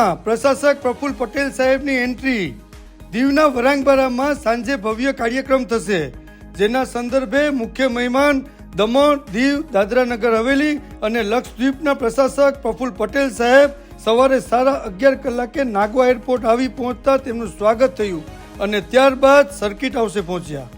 દીવમાં પ્રશાસક પ્રફુલ્લ પટેલ સાહેબની એન્ટ્રી। દીવના વરાંગબારામાં સાંજે ભવ્ય કાર્યક્રમ થશે, જેના સંદર્ભે મુખ્ય મહેમાન દમણ, દીવ, દાદરા નગર હવેલી અને લક્ષદ્વીપના પ્રશાસક પ્રફુલ્લ પટેલ સાહેબ સવારે 11:30 કલાકે નાગવા એરપોર્ટ આવી પહોંચતા તેમનું સ્વાગત થયું અને ત્યારબાદ સર્કિટ હાઉસે પહોંચ્યા।